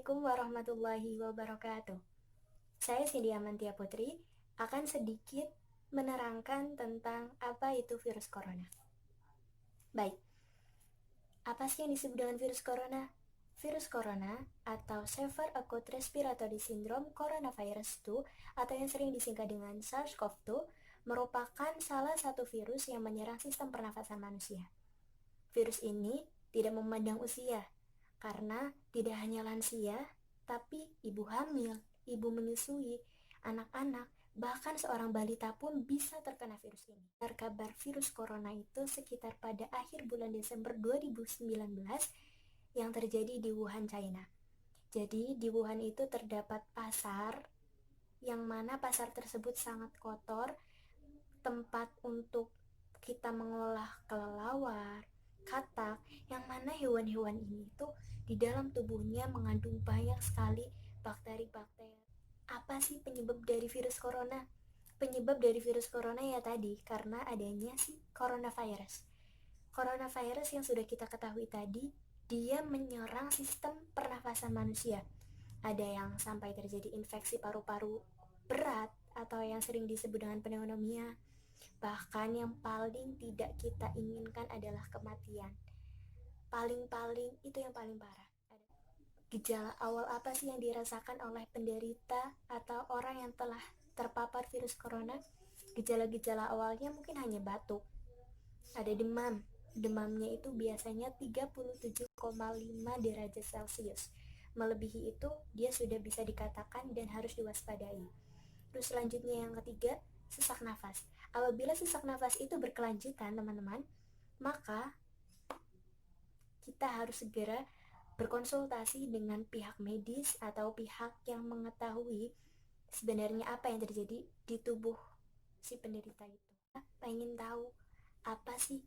Assalamualaikum warahmatullahi wabarakatuh. Saya Cindy Amantia Putri akan sedikit menerangkan tentang apa itu virus corona. Baik, apa sih yang disebut dengan virus corona? Virus corona atau Severe Acute Respiratory Syndrome Coronavirus 2 atau yang sering disingkat dengan SARS-CoV-2 merupakan salah satu virus yang menyerang sistem pernafasan manusia. Virus ini tidak memandang usia, karena tidak hanya lansia, tapi ibu hamil, ibu menyusui, anak-anak, bahkan seorang balita pun bisa terkena virus ini. Kabar virus corona itu sekitar pada akhir bulan Desember 2019 yang terjadi di Wuhan, China. Jadi di Wuhan itu terdapat pasar yang mana pasar tersebut sangat kotor, tempat untuk kita mengolah kelelawar, katak, yang mana hewan-hewan ini tuh di dalam tubuhnya mengandung banyak sekali bakteri-bakteri. Apa sih penyebab dari virus corona? Penyebab dari virus corona ya tadi, karena adanya si coronavirus. Coronavirus yang sudah kita ketahui tadi, dia menyerang sistem pernafasan manusia. Ada yang sampai terjadi infeksi paru-paru berat atau yang sering disebut dengan pneumonia. Bahkan yang paling tidak kita inginkan adalah kematian. Paling-paling itu yang paling parah. Gejala awal apa sih yang dirasakan oleh penderita atau orang yang telah terpapar virus corona? Gejala-gejala awalnya mungkin hanya batuk. Ada demam. Demamnya itu biasanya 37,5 derajat Celcius. Melebihi itu dia sudah bisa dikatakan dan harus diwaspadai. Terus selanjutnya yang ketiga, sesak nafas. Apabila sesak nafas itu berkelanjutan, teman-teman, maka kita harus segera berkonsultasi dengan pihak medis atau pihak yang mengetahui sebenarnya apa yang terjadi di tubuh si penderita itu. Pengen tahu apa sih,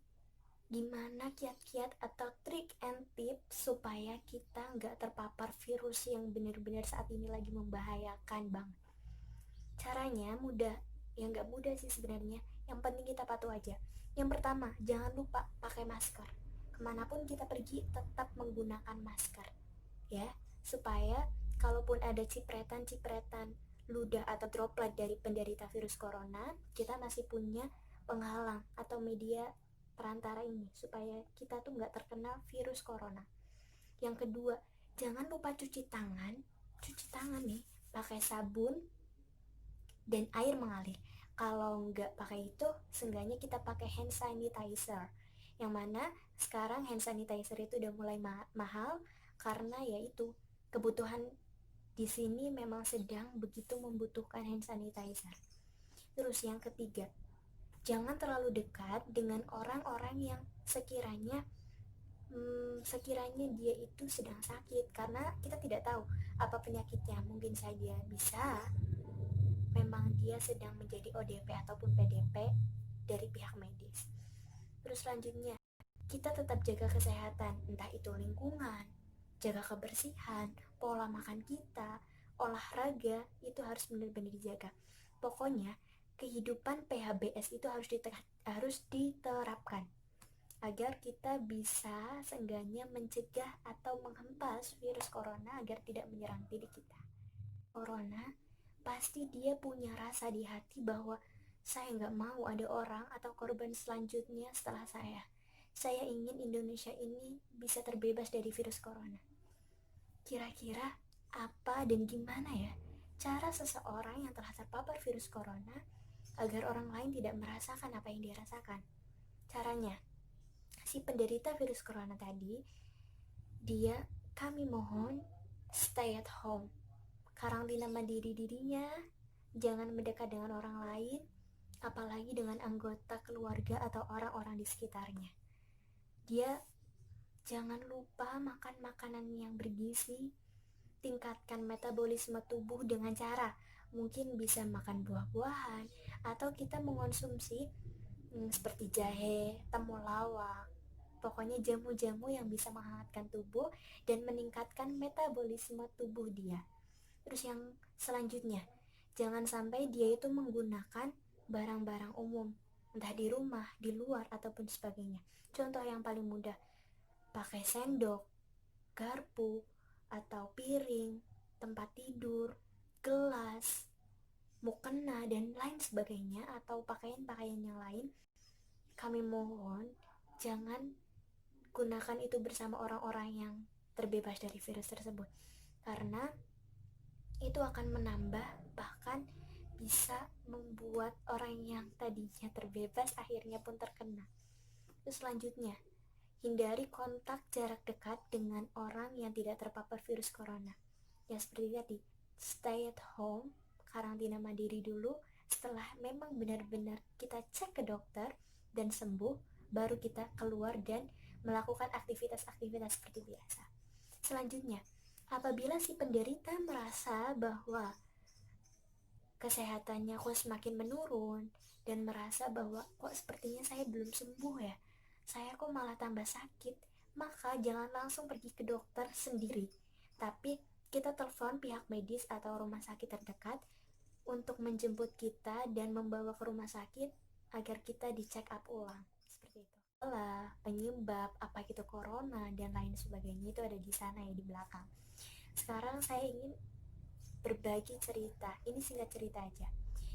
gimana kiat-kiat atau trik and tips supaya kita nggak terpapar virus yang benar-benar saat ini lagi membahayakan banget. Caranya mudah, ya nggak mudah sih sebenarnya, yang penting kita patuh aja. Yang pertama, jangan lupa pakai masker. Kemanapun kita pergi tetap menggunakan masker, ya, supaya kalaupun ada cipretan-cipretan ludah atau droplet dari penderita virus corona, kita masih punya penghalang atau media perantara ini supaya kita tuh nggak terkena virus corona. Yang kedua, jangan lupa cuci tangan nih pakai sabun dan air mengalir. Kalau nggak pakai itu, seenggaknya kita pakai hand sanitizer. Yang mana sekarang hand sanitizer itu udah mulai mahal karena yaitu kebutuhan di sini memang sedang begitu membutuhkan hand sanitizer. Terus yang ketiga, jangan terlalu dekat dengan orang-orang yang sekiranya dia itu sedang sakit, karena kita tidak tahu apa penyakitnya. Mungkin saja bisa memang dia sedang menjadi ODP ataupun PDP dari pihak medis. Terus selanjutnya, kita tetap jaga kesehatan, entah itu lingkungan, jaga kebersihan, pola makan kita, olahraga, itu harus benar-benar dijaga. Pokoknya, kehidupan PHBS itu harus diterapkan agar kita bisa seenggaknya mencegah atau menghempas virus corona agar tidak menyerang diri kita. Corona pasti dia punya rasa di hati bahwa saya nggak mau ada orang atau korban selanjutnya setelah saya. Saya ingin Indonesia ini bisa terbebas dari virus corona. Kira-kira apa dan gimana ya cara seseorang yang telah terpapar virus corona agar orang lain tidak merasakan apa yang dia rasakan? Caranya, si penderita virus corona tadi, kami mohon stay at home, karantina mandiri dirinya, jangan mendekat dengan orang lain, apalagi dengan anggota keluarga atau orang-orang di sekitarnya. Dia jangan lupa makan makanan yang bergizi, tingkatkan metabolisme tubuh dengan cara mungkin bisa makan buah-buahan atau kita mengonsumsi seperti jahe, temulawak, pokoknya jamu-jamu yang bisa menghangatkan tubuh dan meningkatkan metabolisme tubuh dia. Terus yang selanjutnya, jangan sampai dia itu menggunakan barang-barang umum, entah di rumah, di luar, ataupun sebagainya. Contoh yang paling mudah, pakai sendok, garpu, atau piring, tempat tidur, gelas, mukena, dan lain sebagainya, atau pakaian-pakaian yang lain, kami mohon jangan gunakan itu bersama orang-orang yang terbebas dari virus tersebut, karena itu akan menambah, bahkan bisa membuat orang yang tadinya terbebas akhirnya pun terkena. Terus selanjutnya, hindari kontak jarak dekat dengan orang yang tidak terpapar virus corona. Ya seperti tadi, stay at home, karantina mandiri dulu. Setelah memang benar-benar kita cek ke dokter dan sembuh, baru kita keluar dan melakukan aktivitas-aktivitas seperti biasa. Selanjutnya, apabila si penderita merasa bahwa kesehatannya kok semakin menurun dan merasa bahwa kok sepertinya saya belum sembuh ya, saya kok malah tambah sakit, maka jangan langsung pergi ke dokter sendiri, tapi kita telepon pihak medis atau rumah sakit terdekat untuk menjemput kita dan membawa ke rumah sakit agar kita dicek up ulang. Seperti itu. Penyebab apa itu corona dan lain sebagainya itu ada di sana ya, di belakang. Sekarang saya ingin berbagi cerita. Ini singkat cerita aja.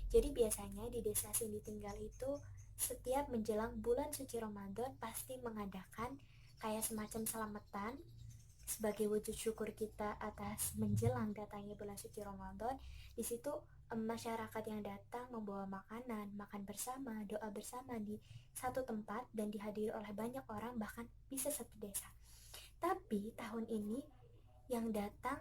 Jadi biasanya di desa Sindi Tinggal itu setiap menjelang bulan suci Ramadan pasti mengadakan kayak semacam selamatan sebagai wujud syukur kita atas menjelang datangnya bulan suci Ramadan. Di situ masyarakat yang datang membawa makanan, makan bersama, doa bersama di satu tempat dan dihadiri oleh banyak orang, bahkan bisa satu desa. Tapi tahun ini yang datang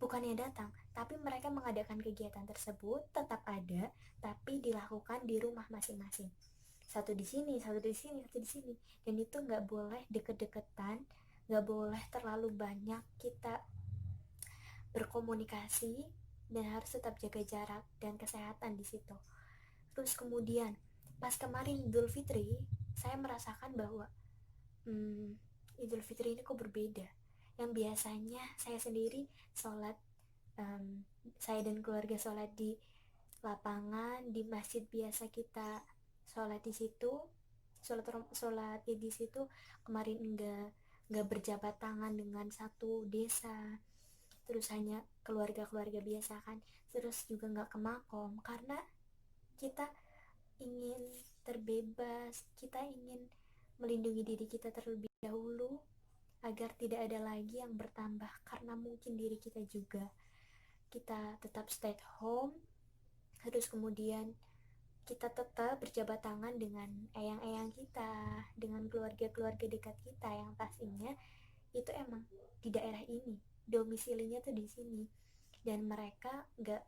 bukannya datang, tapi mereka mengadakan kegiatan tersebut tetap ada, tapi dilakukan di rumah masing-masing. Satu di sini, satu di sini, satu di sini, dan itu nggak boleh deket-deketan, nggak boleh terlalu banyak kita berkomunikasi, dan harus tetap jaga jarak dan kesehatan di situ. Terus kemudian pas kemarin Idul Fitri, saya merasakan bahwa Idul Fitri ini kok berbeda. Yang biasanya saya sendiri sholat, saya dan keluarga sholat di lapangan, di masjid biasa kita sholat di situ, sholat di situ. Kemarin enggak berjabat tangan dengan satu desa, terus hanya keluarga-keluarga biasa kan, terus juga nggak ke makom, karena kita ingin terbebas, kita ingin melindungi diri kita terlebih dahulu agar tidak ada lagi yang bertambah, karena mungkin diri kita juga. Kita tetap stay at home, terus kemudian kita tetap berjabat tangan dengan eyang-eyang kita, dengan keluarga-keluarga dekat kita yang pastinya itu emang di daerah ini, domisilinya tuh di sini, dan mereka nggak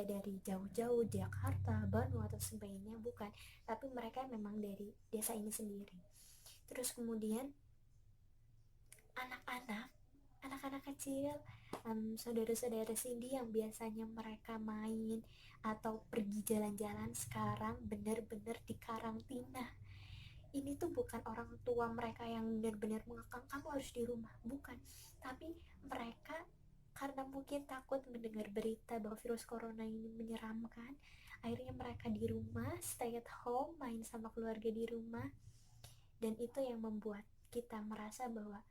dari jauh-jauh Jakarta, Bandung atau sebagainya, bukan, tapi mereka memang dari desa ini sendiri. Terus kemudian anak-anak kecil, saudara-saudara Cindy yang biasanya mereka main atau pergi jalan-jalan, sekarang benar-benar dikarantina. Ini tuh bukan orang tua mereka yang benar-benar mengekang kamu harus di rumah, bukan, tapi mereka karena mungkin takut mendengar berita bahwa virus corona ini menyeramkan, akhirnya mereka di rumah, stay at home, main sama keluarga di rumah. Dan itu yang membuat kita merasa bahwa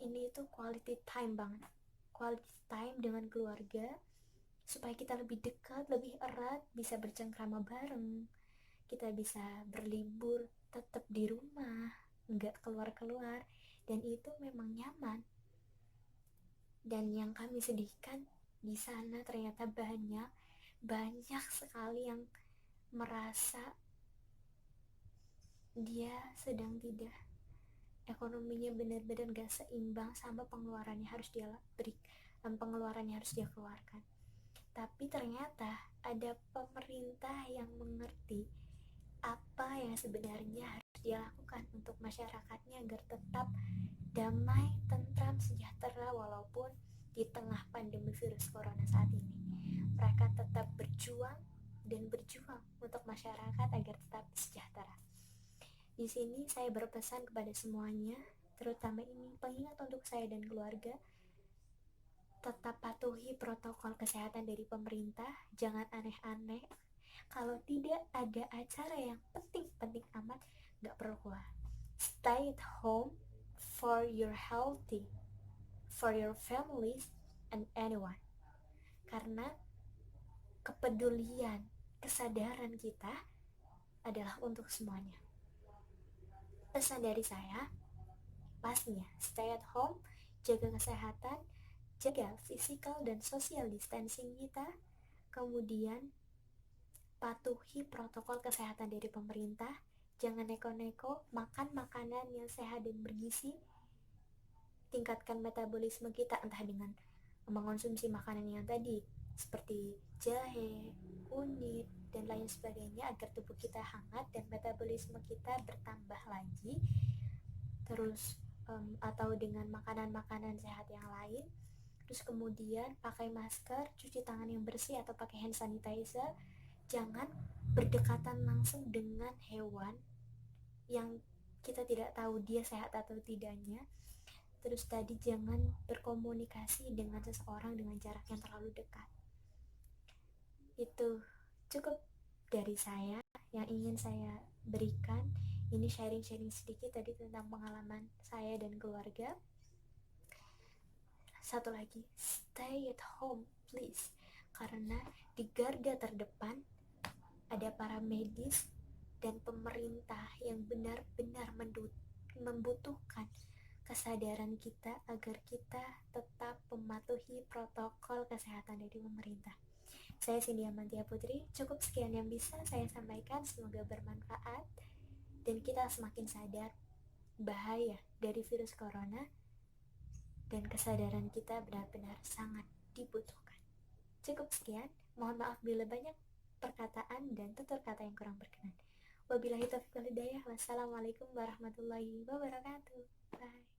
ini itu quality time banget, quality time dengan keluarga, supaya kita lebih dekat, lebih erat, bisa bercengkrama bareng, kita bisa berlibur tetap di rumah, nggak keluar-keluar, dan itu memang nyaman. Dan yang kami sedihkan, di sana ternyata banyak sekali yang merasa dia sedang tidak, ekonominya benar-benar gak seimbang sama pengeluarannya harus dia keluarkan. Tapi ternyata ada pemerintah yang mengerti apa yang sebenarnya harus dia lakukan untuk masyarakatnya agar tetap damai, tentram, sejahtera walaupun di tengah pandemi virus corona saat ini. Mereka tetap berjuang untuk masyarakat agar tetap sejahtera. Di sini saya berpesan kepada semuanya, terutama ini pengingat untuk saya dan keluarga, tetap patuhi protokol kesehatan dari pemerintah, jangan aneh-aneh. Kalau tidak ada acara yang penting-penting amat, gak perlu keluar. Stay at home for your healthy, for your families, and anyone. Karena kepedulian, kesadaran kita adalah untuk semuanya. Pesan dari saya, pastinya stay at home, jaga kesehatan, jaga physical dan social distancing kita, kemudian patuhi protokol kesehatan dari pemerintah, jangan neko-neko, makan makanan yang sehat dan bergizi, tingkatkan metabolisme kita entah dengan mengonsumsi makanan yang tadi seperti jahe, kunyit, dan lain sebagainya agar tubuh kita hangat dan metabolisme kita bertambah lagi, terus atau dengan makanan-makanan sehat yang lain. Terus kemudian pakai masker, cuci tangan yang bersih atau pakai hand sanitizer, jangan berdekatan langsung dengan hewan yang kita tidak tahu dia sehat atau tidaknya. Terus tadi jangan berkomunikasi dengan seseorang dengan jarak yang terlalu dekat. Itu cukup dari saya yang ingin saya berikan. Ini sharing-sharing sedikit tadi tentang pengalaman saya dan keluarga. Satu lagi, stay at home please, karena di garda terdepan ada para medis dan pemerintah yang benar-benar membutuhkan kesadaran kita agar kita tetap mematuhi protokol kesehatan dari pemerintah. Saya Cindy Amantia Putri, cukup sekian yang bisa saya sampaikan, semoga bermanfaat dan kita semakin sadar bahaya dari virus corona dan kesadaran kita benar-benar sangat dibutuhkan. Cukup sekian, mohon maaf bila banyak perkataan dan tutur kata yang kurang berkenan. Wabillahi taufiq wal hidayah. Wassalamualaikum warahmatullahi wabarakatuh. Bye.